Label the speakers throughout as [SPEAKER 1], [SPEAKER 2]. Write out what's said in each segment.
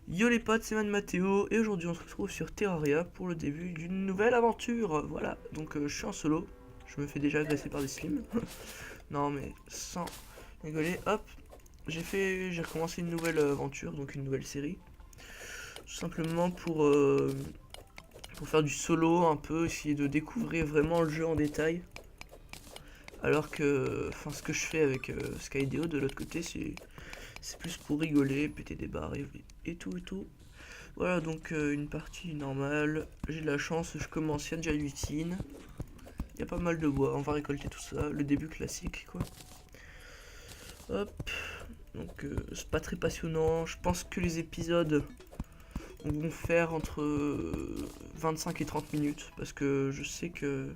[SPEAKER 1] Yo les potes, c'est Man Mathéo et aujourd'hui on se retrouve sur Terraria pour le début d'une nouvelle aventure. Voilà, donc je suis en solo, je me fais déjà agresser par des slims. Non mais sans rigoler, hop, j'ai recommencé une nouvelle aventure, donc une nouvelle série. Tout simplement pour faire du solo un peu, essayer de découvrir vraiment le jeu en détail. Alors que, enfin ce que je fais avec Skydeo de l'autre côté, c'est plus pour rigoler, péter des barres et tout et tout. Voilà, donc une partie normale. J'ai de la chance, je commence, il y a déjà l'utine. Il y a pas mal de bois, on va récolter tout ça. Le début classique, quoi. Hop. Donc c'est pas très passionnant. Je pense que les épisodes vont faire entre 25 et 30 minutes. Parce que je sais que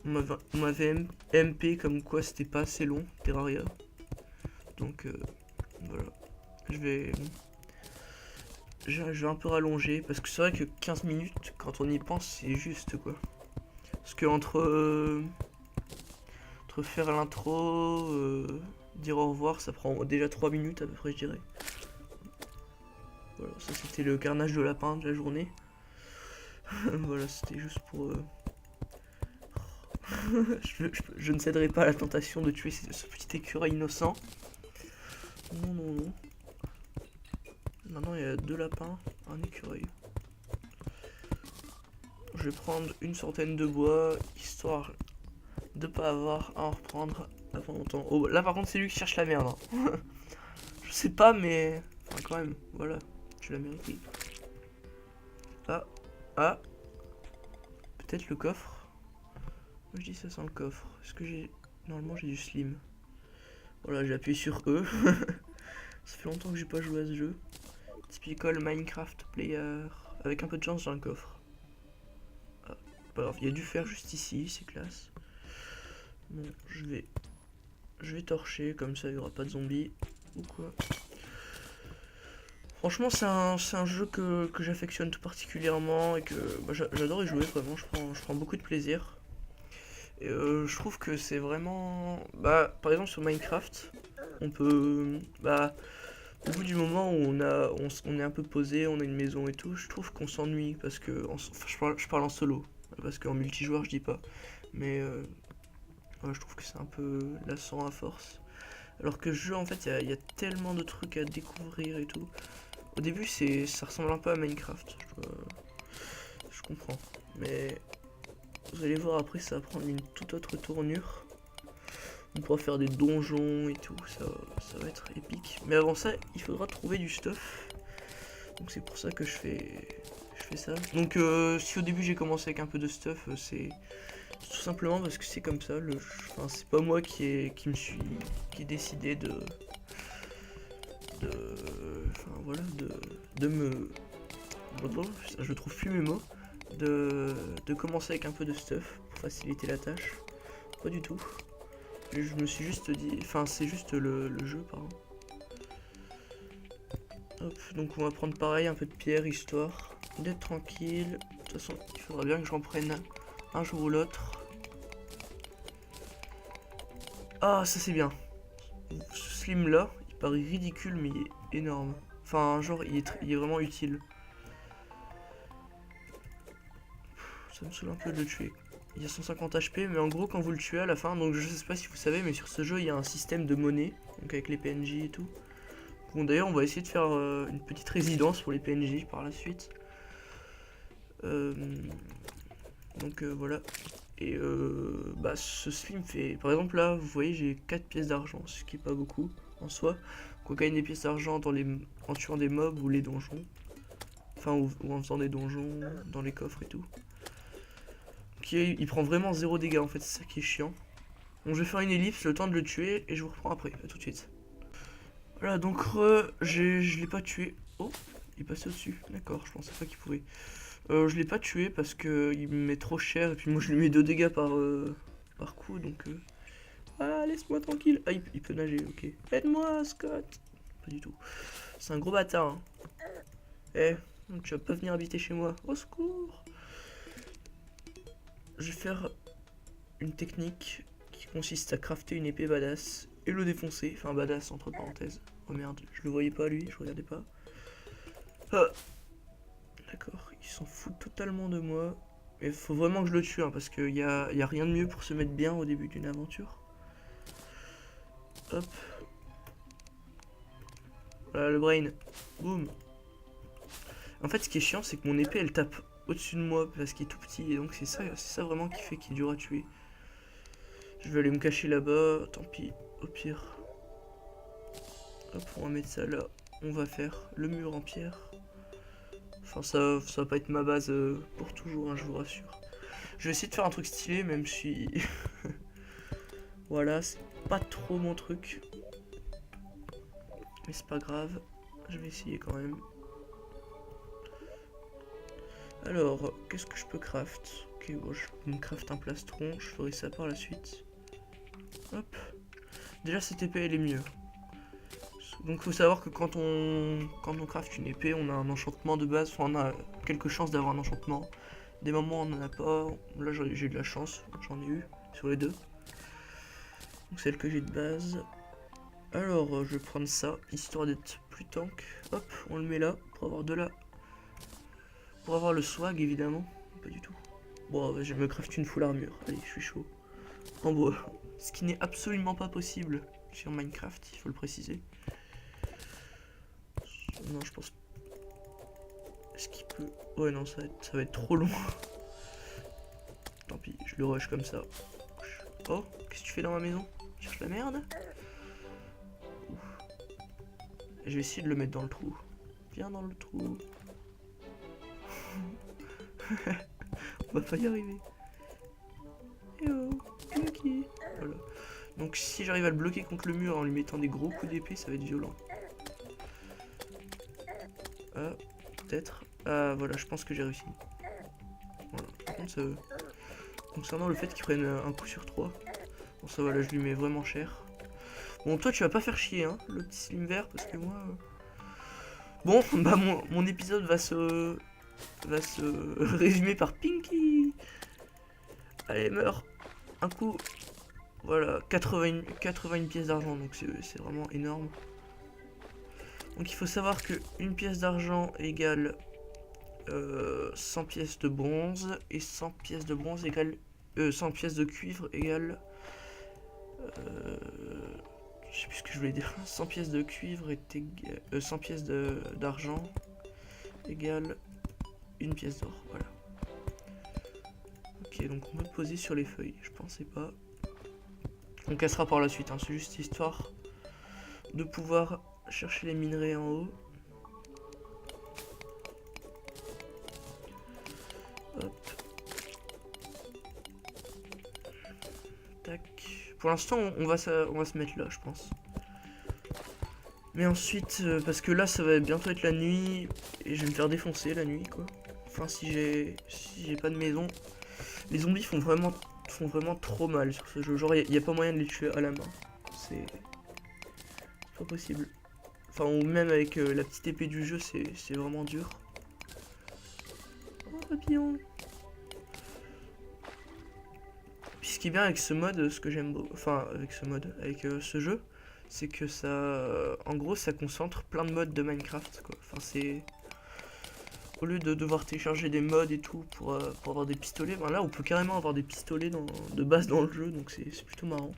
[SPEAKER 1] on m'avait MP comme quoi c'était pas assez long, Terraria. Donc voilà. Je vais je vais un peu rallonger parce que c'est vrai que 15 minutes, quand on y pense, c'est juste quoi. Parce que entre faire l'intro, dire au revoir, ça prend déjà 3 minutes à peu près, je dirais. Voilà, ça c'était le carnage de lapin de la journée. Voilà, c'était juste pour. Je ne céderai pas à la tentation de tuer ce petit écureuil innocent. Non, non, non. Maintenant il y a 2 lapins, un écureuil. Je vais prendre une centaine de bois, histoire de pas avoir à en reprendre avant longtemps. Oh, là par contre c'est lui qui cherche la merde. Hein. Je sais pas mais... Enfin quand même, voilà, tu l'as mérité. Ah, ah, peut-être le coffre. Moi je dis ça sent le coffre. Est-ce que j'ai... Normalement j'ai du slim. Voilà, j'ai appuyé sur E. Ça fait longtemps que j'ai pas joué à ce jeu. Typical Minecraft player. Avec un peu de chance dans le coffre. Ah, pas grave, il y a du fer juste ici, c'est classe. Bon, je vais torcher, comme ça il y aura pas de zombies. Ou quoi. Franchement, c'est un jeu que j'affectionne tout particulièrement et que bah, j'adore y jouer, vraiment, je prends beaucoup de plaisir. Et je trouve que c'est vraiment... Bah, par exemple sur Minecraft, on peut... Bah, au bout du moment où on est un peu posé, on a une maison et tout, je trouve qu'on s'ennuie parce que... Enfin, je parle en solo, parce qu'en multijoueur je dis pas. Mais ouais, je trouve que c'est un peu lassant à force. Alors que ce jeu, en fait, il y a tellement de trucs à découvrir et tout. Au début, ça ressemble un peu à Minecraft, je comprends. Mais vous allez voir après, ça va prendre une toute autre tournure. On pourra faire des donjons et tout, ça va être épique. Mais avant ça, il faudra trouver du stuff. Donc c'est pour ça que je fais ça. Donc si au début j'ai commencé avec un peu de stuff, c'est tout simplement parce que c'est comme ça. Enfin, c'est pas moi qui ai décidé de, enfin voilà, de me je trouve plus mes mots, de commencer avec un peu de stuff pour faciliter la tâche. Pas du tout. Je me suis juste dit, enfin c'est juste le jeu, pardon. Hop, donc on va prendre pareil un peu de pierre histoire d'être tranquille. De toute façon, il faudra bien que j'en prenne un jour ou l'autre. Ah, ça c'est bien. Ce slim là, il paraît ridicule mais il est énorme. Enfin, genre il est vraiment utile. Ça me saoule un peu de le tuer. Il y a 150 HP, mais en gros, quand vous le tuez à la fin, donc je sais pas si vous savez, mais sur ce jeu, il y a un système de monnaie, donc avec les PNJ et tout. Bon, d'ailleurs, on va essayer de faire une petite résidence pour les PNJ par la suite. Euh, donc voilà. Et bah, ce slim fait. Par exemple, là, vous voyez, j'ai 4 pièces d'argent, ce qui est pas beaucoup en soi. Donc, on gagne des pièces d'argent en tuant des mobs ou les donjons. Enfin, ou en faisant des donjons dans les coffres et tout. Il prend vraiment 0 dégâts en fait, c'est ça qui est chiant. Bon, je vais faire une ellipse, le temps de le tuer, et je vous reprends après, à tout de suite. Voilà, donc je l'ai pas tué. Oh, il est passé au-dessus, d'accord, je pensais pas qu'il pouvait. Je l'ai pas tué parce que il me met trop cher, et puis moi je lui mets 2 dégâts par coup, donc... Ah, laisse-moi tranquille. Ah, il peut nager, ok. Aide-moi, Scott. Pas du tout. C'est un gros bâtard, hein. Eh, tu vas pas venir habiter chez moi. Au secours. Je vais faire une technique qui consiste à crafter une épée badass et le défoncer. Enfin, badass entre parenthèses. Oh merde, je le voyais pas lui, je regardais pas. Ah. D'accord, il s'en fout totalement de moi. Mais faut vraiment que je le tue, hein, parce qu'il y a rien de mieux pour se mettre bien au début d'une aventure. Hop. Voilà le brain. Boum. En fait, ce qui est chiant, c'est que mon épée, elle tape au-dessus de moi parce qu'il est tout petit. Et donc, c'est ça vraiment qui fait qu'il est dur à tuer. Je vais aller me cacher là-bas. Tant pis, au pire. Hop, on va mettre ça là. On va faire le mur en pierre. Enfin, ça va pas être ma base pour toujours, hein, je vous rassure. Je vais essayer de faire un truc stylé, même si... voilà, c'est pas trop mon truc. Mais c'est pas grave. Je vais essayer quand même. Alors, qu'est-ce que je peux craft? Ok, bon, je me craft un plastron, je ferai ça par la suite. Hop. Déjà, cette épée, elle est mieux. Donc, faut savoir que quand on craft une épée, on a un enchantement de base. Enfin, on a quelques chances d'avoir un enchantement. Des moments, on en a pas. Là, j'ai eu de la chance. J'en ai eu sur les deux. Donc, celle que j'ai de base. Alors, je vais prendre ça, histoire d'être plus tank. Hop, on le met là, pour avoir de la... Pour avoir le swag, évidemment. Pas du tout. Bon, je me craft une full armure. Allez, je suis chaud. En bois. Ce qui n'est absolument pas possible sur Minecraft, il faut le préciser. Non, je pense... Est-ce qu'il peut... Ouais, non, ça va être trop long. Tant pis, je le rush comme ça. Oh, qu'est-ce que tu fais dans ma maison? Tu cherches la merde? Je vais essayer de le mettre dans le trou. Viens dans le trou. On va pas y arriver. Eh oh, bloqué. Voilà. Donc si j'arrive à le bloquer contre le mur en lui mettant des gros coups d'épée, ça va être violent. Ah, peut-être. Ah, voilà, je pense que j'ai réussi. Voilà. Par contre, concernant le fait qu'il prenne un coup sur 3. Bon, ça va, là, je lui mets vraiment cher. Bon, toi, tu vas pas faire chier, hein, le petit slim vert, parce que moi... Bon, bah, mon épisode va se résumer par Pinky. Allez, meurs. Un coup. Voilà, 81 pièces d'argent, donc c'est vraiment énorme. Donc il faut savoir que une pièce d'argent égale 100 pièces de bronze, et 100 pièces de bronze égale 100 pièces de cuivre égale je sais plus ce que je voulais dire. 100 pièces de cuivre est égal, 100 pièces d'argent égale une pièce d'or, voilà. Ok, donc on peut poser sur les feuilles, je pensais pas. On cassera par la suite, hein. C'est juste histoire de pouvoir chercher les minerais en haut. Hop. Tac. Pour l'instant, on va se mettre là, je pense. Mais ensuite, parce que là, ça va bientôt être la nuit, et je vais me faire défoncer la nuit, quoi. Enfin, si j'ai pas de maison. Les zombies font vraiment trop mal sur ce jeu. Genre, il n'y a pas moyen de les tuer à la main. C'est pas possible. Enfin, ou même avec la petite épée du jeu, c'est vraiment dur. Oh, papillon. Puis ce qui est bien avec ce mode, ce que j'aime beaucoup, enfin, avec ce mode, avec ce jeu, c'est que ça, en gros, ça concentre plein de modes de Minecraft, quoi. Enfin, c'est... Au lieu de devoir télécharger des mods et tout pour avoir des pistolets, ben là on peut carrément avoir des pistolets de base dans le jeu, donc c'est plutôt marrant.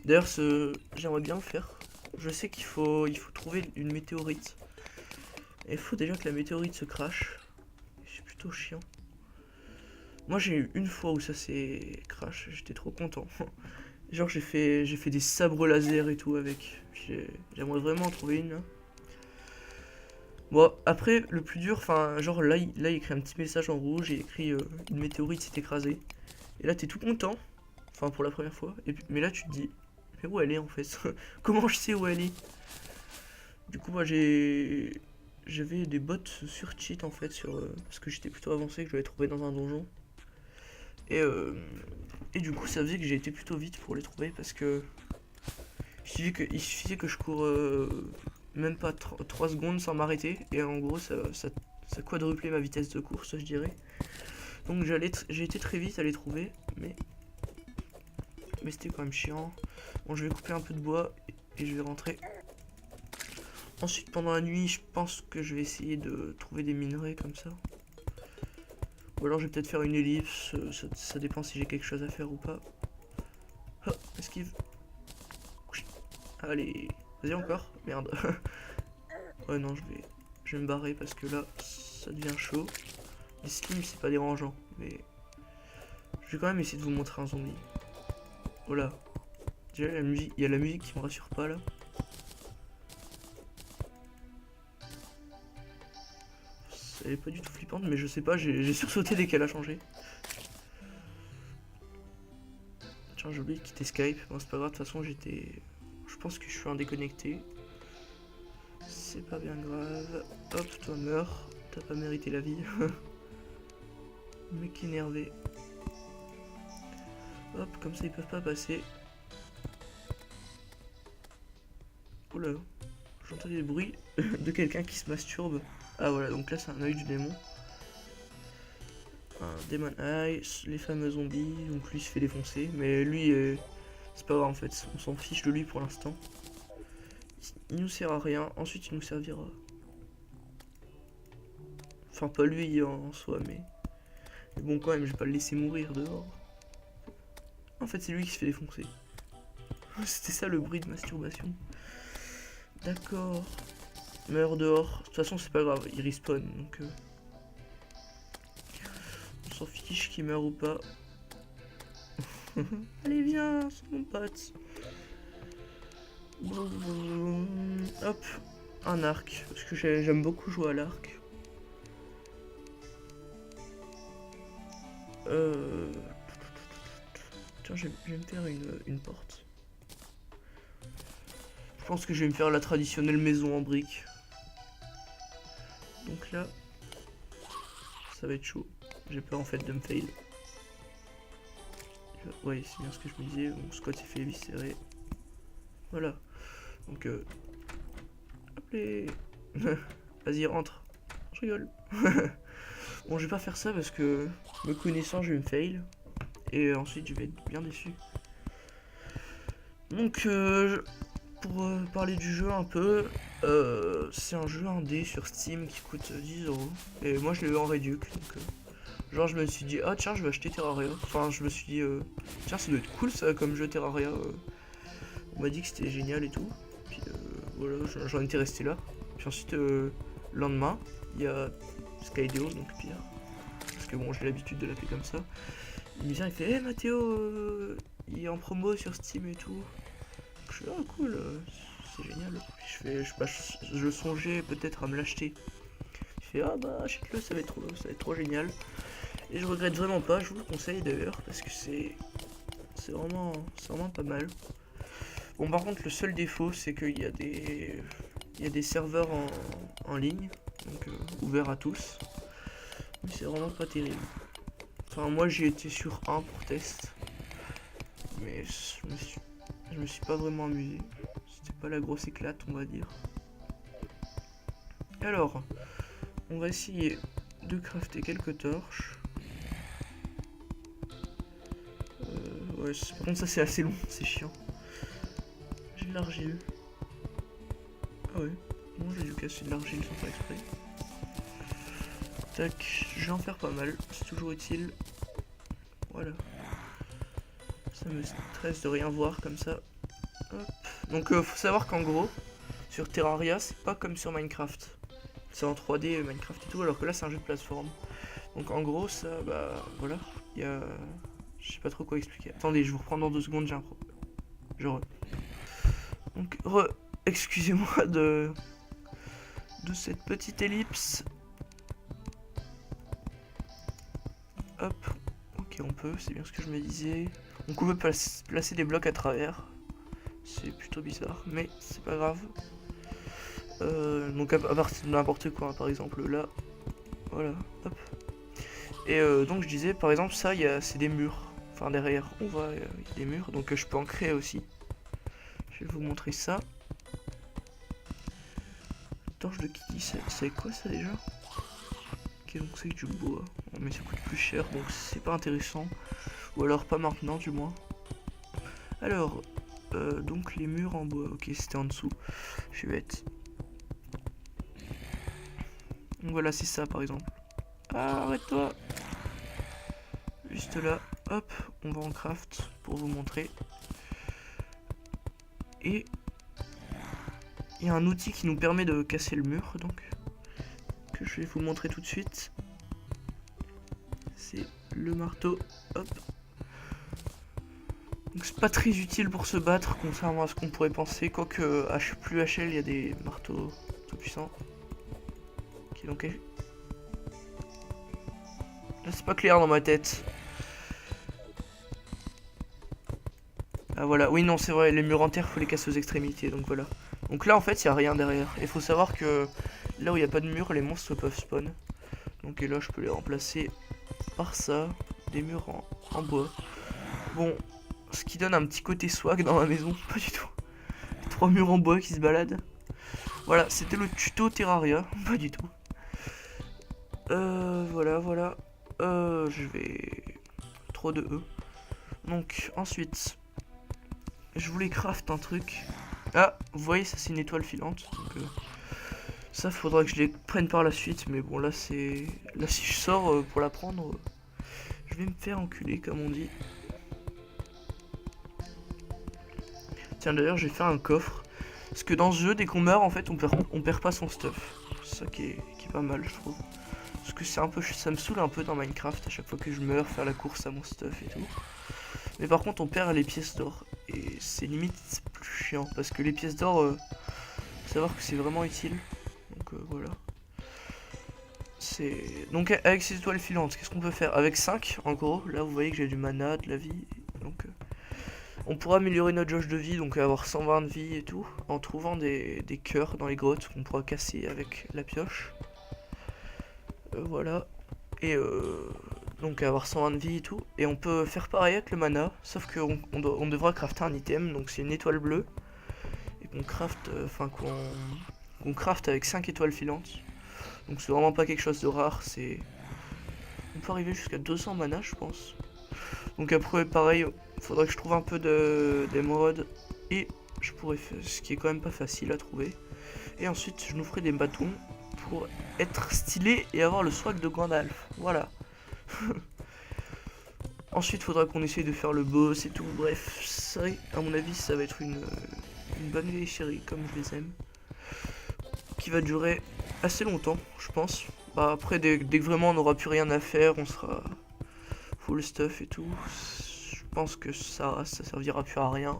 [SPEAKER 1] D'ailleurs, j'aimerais bien le faire. Je sais qu'il faut trouver une météorite. Et il faut déjà que la météorite se crash. C'est plutôt chiant. Moi j'ai eu une fois où ça s'est crash, j'étais trop content. Genre j'ai fait des sabres laser et tout avec. J'aimerais vraiment en trouver une là. Bon, après, le plus dur, enfin, genre là, il écrit un petit message en rouge, il écrit une météorite s'est écrasée. Et là, t'es tout content, enfin, pour la première fois. Mais là, tu te dis, mais où elle est en fait? Comment je sais où elle est? Du coup, moi, j'avais des bots sur cheat en fait, parce que j'étais plutôt avancé, que je l'avais trouvé dans un donjon. Et du coup, ça faisait que j'ai été plutôt vite pour les trouver, parce que il suffisait que je cours. Même pas 3 secondes sans m'arrêter, et en gros ça quadruplait ma vitesse de course, je dirais. Donc j'ai été très vite à les trouver, mais c'était quand même chiant. Bon, je vais couper un peu de bois et je vais rentrer Ensuite, pendant la nuit, je pense que je vais essayer de trouver des minerais comme ça. Ou alors je vais peut-être faire une ellipse, ça dépend si j'ai quelque chose à faire ou pas. Oh, esquive. Allez, vas-y encore. Merde. Ouais non, je vais me barrer parce que là, ça devient chaud. Les slims, c'est pas dérangeant, mais je vais quand même essayer de vous montrer un zombie. Voilà. Déjà, la musique, il y a la musique qui me rassure pas là. Elle est pas du tout flippante, mais je sais pas, j'ai sursauté dès qu'elle a changé. Tiens, j'ai oublié de quitter Skype. Bon, c'est pas grave, de toute façon, je pense que je suis un déconnecté. C'est pas bien grave. Hop, toi meurs. T'as pas mérité la vie. Mec énervé. Hop, comme ça ils peuvent pas passer. Oula, j'entends des bruits de quelqu'un qui se masturbe. Ah voilà, donc là c'est un œil du démon. Un Demon Eye, les fameux zombies, donc lui se fait défoncer. Mais lui, c'est pas grave en fait, on s'en fiche de lui pour l'instant. Il nous sert à rien, ensuite il nous servira. Enfin pas lui en soi, mais bon quand même, je vais pas le laisser mourir dehors. En fait c'est lui qui se fait défoncer. C'était ça le bruit de masturbation. D'accord. Meurs dehors. De toute façon c'est pas grave, il respawn donc on s'en fiche qu'il meurt ou pas. Allez viens, c'est mon pote. Hop, un arc, parce que j'aime beaucoup jouer à l'arc. Tiens, je vais me faire une porte. Je pense que je vais me faire la traditionnelle maison en briques. Donc là, ça va être chaud. J'ai peur en fait de me fail. Ouais, c'est bien ce que je me disais. Bon, Scott s'est fait éviscérer. Voilà. Donc, hop les. Vas-y, rentre. Je rigole. Bon, je vais pas faire ça parce que, me connaissant, je vais me fail. Et ensuite, je vais être bien déçu. Donc, pour parler du jeu un peu, c'est un jeu indé sur Steam qui coûte 10 €. Et moi, je l'ai eu en réduc. Donc, genre, je me suis dit, ah tiens, je vais acheter Terraria. Enfin, je me suis dit, tiens, ça doit être cool ça comme jeu Terraria. On m'a dit que c'était génial et tout. Puis voilà, j'en étais resté là. Puis ensuite, le lendemain, il y a Skydeo, donc pire. Parce que bon, j'ai l'habitude de l'appeler comme ça. Il vient, il fait, hey Mathéo, il est en promo sur Steam et tout. Je suis, ah cool, c'est génial. Je songeais peut-être à me l'acheter. Il fait, ah bah achète-le, ça va être trop génial. Et je regrette vraiment pas, je vous le conseille d'ailleurs, parce que c'est vraiment pas mal. Bon, par contre, le seul défaut, c'est qu'il y a des serveurs en ligne, donc ouverts à tous. Mais c'est vraiment pas terrible. Enfin, moi j'ai été sur un pour test, mais je me suis pas vraiment amusé. C'était pas la grosse éclate, on va dire. Alors, on va essayer de crafter quelques torches. Ouais, par contre ça c'est assez long, c'est chiant. J'ai de l'argile. Ah ouais, bon j'ai dû casser de l'argile sans faire exprès. Tac, je vais en faire pas mal, c'est toujours utile. Voilà. Ça me stresse de rien voir comme ça. Hop. Donc faut savoir qu'en gros, sur Terraria, c'est pas comme sur Minecraft. C'est en 3D Minecraft et tout, alors que là c'est un jeu de plateforme. Donc en gros, ça, bah voilà, il y a... Je sais pas trop quoi expliquer. Attendez, je vous reprends dans 2 secondes, j'ai un problème. Donc, excusez-moi de cette petite ellipse. Hop, ok on peut, c'est bien ce que je me disais. On peut placer des blocs à travers. C'est plutôt bizarre, mais c'est pas grave. Donc à partir de n'importe quoi, par exemple là. Voilà, hop. Et donc je disais, par exemple ça, c'est des murs. Enfin derrière, on voit, il y a des murs, donc je peux en créer aussi. Je vais vous montrer ça. Torche de Kitty, c'est quoi ça déjà? Ok, donc c'est du bois. Bon, mais ça coûte plus cher, donc c'est pas intéressant. Ou alors pas maintenant, du moins. Alors, donc les murs en bois. Ok, c'était en dessous. Je vais être Donc voilà, c'est ça par exemple. Ah, arrête-toi. Juste là, hop, on va en craft pour vous montrer. Et il y a un outil qui nous permet de casser le mur, donc, que je vais vous montrer tout de suite. C'est le marteau, hop. Donc c'est pas très utile pour se battre, contrairement à ce qu'on pourrait penser, quoique plus HL, il y a des marteaux tout puissants. Ok, donc... Là c'est pas clair dans ma tête. Ah voilà, oui non c'est vrai, les murs en terre faut les casser aux extrémités, donc voilà. Donc là en fait il n'y a rien derrière. Il faut savoir que là où il n'y a pas de mur, les monstres peuvent spawn. Donc et là je peux les remplacer par ça, des murs en bois. Bon, ce qui donne un petit côté swag dans ma maison, pas du tout. 3 murs en bois qui se baladent. Voilà, c'était le tuto Terraria, pas du tout. Voilà. Je vais... Trop de E. Donc ensuite... Je voulais craft un truc. Ah, vous voyez, ça c'est une étoile filante. Donc, ça, faudra que je les prenne par la suite. Mais bon, là, c'est... Là, si je sors pour la prendre, je vais me faire enculer, comme on dit. Tiens, d'ailleurs, j'ai fait un coffre. Parce que dans ce jeu, dès qu'on meurt, en fait, on perd pas son stuff. C'est ça qui est pas mal, je trouve. Parce que c'est un peu... Ça me saoule un peu dans Minecraft, à chaque fois que je meurs, faire la course à mon stuff et tout. Mais par contre, on perd les pièces d'or. Et c'est limite plus chiant. Parce que les pièces d'or, faut savoir que c'est vraiment utile. Donc voilà. Donc avec ces étoiles filantes, qu'est-ce qu'on peut faire? Avec 5, en gros, là vous voyez que j'ai du mana, de la vie. Donc on pourra améliorer notre jauge de vie, donc avoir 120 de vie et tout. En trouvant des cœurs dans les grottes qu'on pourra casser avec la pioche. Voilà. Et donc avoir 120 de vie et tout. Et on peut faire pareil avec le mana, sauf qu'on on devra crafter un item, donc c'est une étoile bleue. Et qu'on craft, qu'on craft avec 5 étoiles filantes. Donc c'est vraiment pas quelque chose de rare, c'est... On peut arriver jusqu'à 200 mana je pense. Donc après pareil, il faudrait que je trouve un peu d'émeraude. Et je pourrais faire, ce qui est quand même pas facile à trouver. Et ensuite je nous ferai des bâtons pour être stylé et avoir le swag de Gandalf. Voilà. Ensuite, faudra qu'on essaye de faire le boss et tout. Bref, ça, à mon avis, ça va être une bonne vieille série, comme je les aime. Qui va durer assez longtemps, je pense. Bah, après, dès que vraiment on n'aura plus rien à faire, on sera full stuff et tout. Je pense que ça servira plus à rien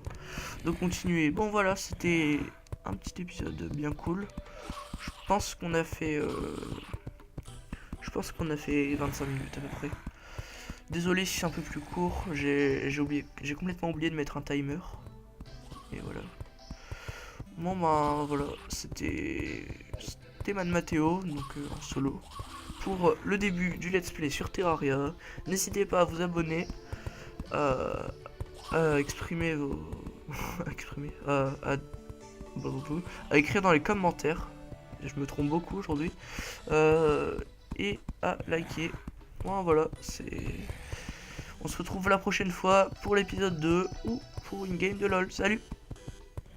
[SPEAKER 1] de continuer. Bon, voilà, c'était un petit épisode bien cool. Je pense qu'on a fait 25 minutes à peu près. Désolé si c'est un peu plus court, j'ai complètement oublié de mettre un timer. Et voilà. Bon ben voilà, c'était Man Matteo, donc en solo. Pour le début du let's play sur Terraria. N'hésitez pas à vous abonner, à exprimer vos... à écrire dans les commentaires. Je me trompe beaucoup aujourd'hui. Et à liker. Bon, voilà, on se retrouve la prochaine fois pour l'épisode 2 ou pour une game de LOL. Salut!